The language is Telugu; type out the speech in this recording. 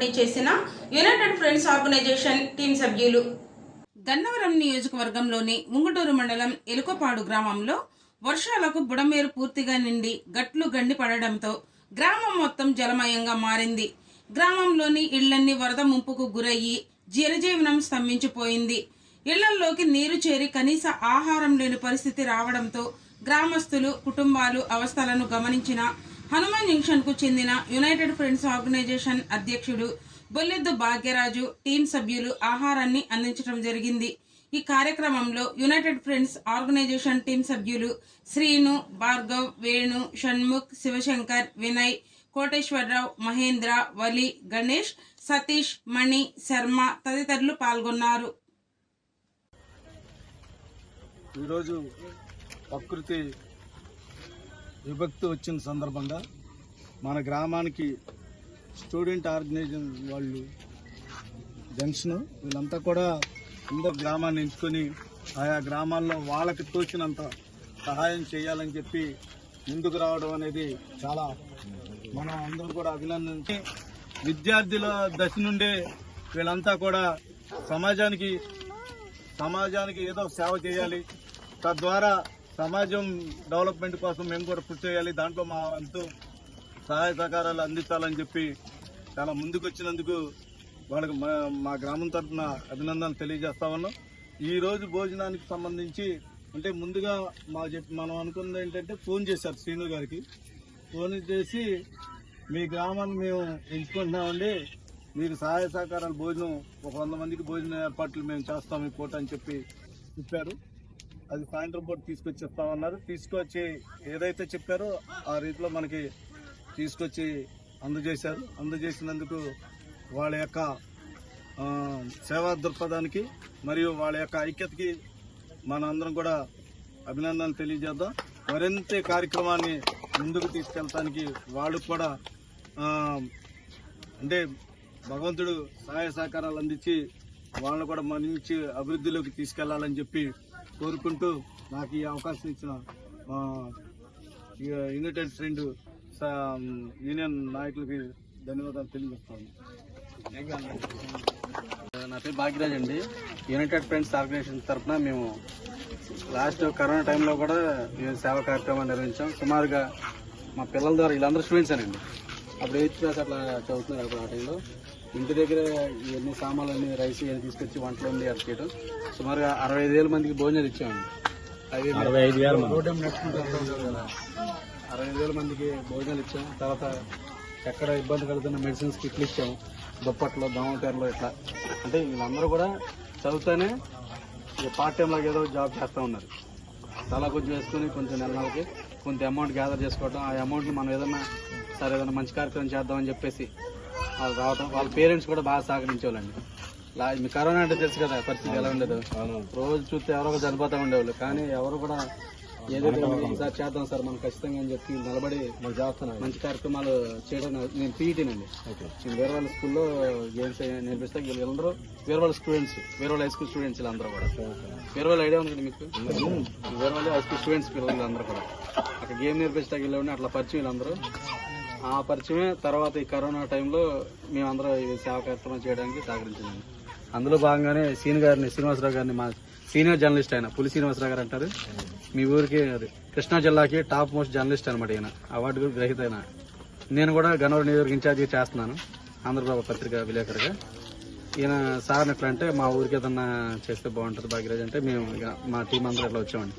ఏర్పాటు చేసిన యునైటెడ్ ఫ్రెండ్స్ ఆర్గనైజేషన్ టీం సభ్యులు. గన్నవరం నియోజకవర్గంలోని ముంగుటూరు మండలం ఎలుకపాడు గ్రామంలో వర్షాలకు బుడమేరు పూర్తిగా నిండి గట్లు గండి పడడంతో గ్రామం మొత్తం జలమయంగా మారింది. గ్రామంలోని ఇళ్లన్నీ వరద ముంపుకు గురయ్యి జనజీవనం స్తంభించిపోయింది. ఇళ్లల్లోకి నీరు చేరి కనీస ఆహారం లేని పరిస్థితి రావడంతో గ్రామస్తులు కుటుంబాలు అవస్థలను గమనించిన హనుమాన్ జంక్షన్ కు చెందిన యునైటెడ్ ఫ్రెండ్స్ ఆర్గనైజేషన్ అధ్యక్షుడు బొల్లెద్దు భాగ్యరాజు టీం సభ్యులు ఆహారాన్ని అందించడం జరిగింది. ఈ కార్యక్రమంలో యునైటెడ్ ఫ్రెండ్స్ ఆర్గనైజేషన్ టీం సభ్యులు శ్రీను, భార్గవ్, వేణు, షణ్ముఖ్, శివశంకర్, వినయ్, కోటేశ్వరరావు, మహేంద్ర, వలి, గణేష్, సతీష్, మణి, శర్మ తదితరులు పాల్గొన్నారు. ఈరోజు ప్రకృతి విభక్తి వచ్చిన సందర్భంగా మన గ్రామానికి స్టూడెంట్ ఆర్గనైజేషన్ వాళ్ళు జంక్షన్ వీళ్ళంతా కూడా అందరూ గ్రామాన్ని ఎంచుకొని ఆయా గ్రామాల్లో వాళ్ళకి తోచినంత సహాయం చేయాలని చెప్పి ముందుకు రావడం అనేది చాలా మనం అందరూ కూడా అభినందించి విద్యార్థుల దశ నుండే వీళ్ళంతా కూడా సమాజానికి ఏదో సేవ చేయాలి, తద్వారా సమాజం డెవలప్మెంట్ కోసం మేము కూడా కృషి చేయాలి, దాంట్లో మా ఎంతో సహాయ సహకారాలు అందించాలని చెప్పి చాలా ముందుకు వచ్చినందుకు వాళ్ళకి మా గ్రామం తరఫున అభినందనలు తెలియజేస్తా ఉన్నాం. ఈ రోజు భోజనానికి సంబంధించి అంటే ముందుగా మనం అనుకున్నది ఏంటంటే ఫోన్ చేశారు శ్రీను గారికి. ఫోన్ చేసి మీ గ్రామాన్ని మేము ఎంచుకుంటున్నామండి, మీకు సహాయ సహకారాలు భోజనం 100 మందికి భోజన ఏర్పాట్లు మేము చేస్తాం ఈ పూట అని చెప్పి చెప్పారు. అది సాయంత్రం పూట తీసుకొచ్చి ఇస్తామన్నారు. తీసుకొచ్చి ఏదైతే చెప్పారో ఆ రీతిలో మనకి తీసుకొచ్చి అందజేశారు. అందజేసినందుకు వాళ్ళ యొక్క సేవా దృక్పథానికి మరియు వాళ్ళ యొక్క ఐక్యతకి మన అందరం కూడా అభినందనలు తెలియజేద్దాం. మరింత కార్యక్రమాన్ని ముందుకు తీసుకెళ్ళడానికి వాళ్ళు కూడా అంటే భగవంతుడు సహాయ సహకారాలు అందించి వాళ్ళని కూడా మంచి అభివృద్ధిలోకి తీసుకెళ్లాలని చెప్పి కోరుకుంటూ నాకు ఈ అవకాశం ఇచ్చిన యునైటెడ్ ఫ్రెండ్ యూనియన్ నాయకులకి ధన్యవాదాలు తెలియజేస్తాను. నా పేరు భాగ్యరాజ్ అండి. యునైటెడ్ ఫ్రెండ్స్ ఆర్గనైజేషన్ తరఫున మేము లాస్ట్ కరోనా టైంలో కూడా మేము సేవా కార్యక్రమాలు నిర్వహించాం. సుమారుగా మా పిల్లల ద్వారా వీళ్ళందరూ స్టూడెంట్స్ అండి. అప్పుడు 8th క్లాస్ అట్లా చదువుతున్నారు. అప్పుడు ఆ టైంలో ఇంటి దగ్గర ఇవన్నీ సామాన్లన్నీ రైస్ ఇవన్నీ తీసుకొచ్చి వంటలు వండి అట్లా చేయడం. సుమారుగా 65,000 మందికి భోజనాలు ఇచ్చామండి. అది 65,000 నడుచుకుంటూ 65,000 మందికి భోజనాలు ఇచ్చాము. తర్వాత ఎక్కడ ఇబ్బంది కలుగుతున్న మెడిసిన్స్ కిట్లు ఇచ్చాము. దుప్పట్లు, దోమతెరలు ఇట్లా. అంటే వీళ్ళందరూ కూడా చదువుతానే పార్ట్ టైం లాగా ఏదో జాబ్ చేస్తూ ఉన్నారు. చాలా కొంచెం వేసుకుని కొంచెం నెలకి కొంత అమౌంట్ గ్యాదర్ చేసుకోవడం, ఆ అమౌంట్ని మనం ఏదైనా సరే ఏదైనా మంచి కార్యక్రమం చేద్దామని చెప్పేసి వాళ్ళు రావడం. వాళ్ళ పేరెంట్స్ కూడా బాగా సహకరించేవాళ్ళండి. మీ కరోనా అంటే తెలుసు కదా పరిస్థితి ఎలా ఉండేదో. రోజు చూస్తే ఎవరో చనిపోతూ ఉండేవాళ్ళు. కానీ ఎవరు కూడా ఏదైతే ఈసారి చేద్దాం సార్ మనం ఖచ్చితంగా అని చెప్పి నిలబడి మంచి కార్యక్రమాలు చేయడం. నేను పీఈటీనండి. నేను వేరే వాళ్ళ స్కూల్లో గేమ్స్ నేర్పిస్తే వీళ్ళందరూ వేరే వాళ్ళ స్టూడెంట్స్, వేరే వాళ్ళ హై స్కూల్ స్టూడెంట్స్ వీళ్ళందరూ కూడా. వేరే వాళ్ళ ఐడియా ఉంది మీకు? వేరే వాళ్ళ హై స్కూల్ స్టూడెంట్స్ వీళ్ళందరూ కూడా అక్కడ గేమ్ నేర్పిస్తే వీళ్ళని అట్లా పరిచయం వీళ్ళందరూ. ఆ పరిచయమే తర్వాత ఈ కరోనా టైంలో మేమందరం ఈ సేవా కార్యక్రమం చేయడానికి సహకరించిందండి. అందులో భాగంగానే శ్రీనివాసరావు గారిని మా సీనియర్ జర్నలిస్ట్ ఆయన పులి శ్రీనివాసరావు గారు అంటారు. మీ ఊరికి అది కృష్ణా జిల్లాకి టాప్ మోస్ట్ జర్నలిస్ట్ అనమాట. ఈయన అవార్డు గ్రహీత. నేను కూడా గన్నవరం నియోజకవర్గ ఇన్ఛార్జిగా చేస్తున్నాను, ఆంధ్రప్రభ పత్రిక విలేకరుగా. ఈయన సార్ ఎట్లా అంటే మా ఊరికి ఏదన్నా చేస్తే బాగుంటుంది భాగ్యరాజ్ అంటే మేము మా టీం అందరూ ఇట్లా వచ్చామండి.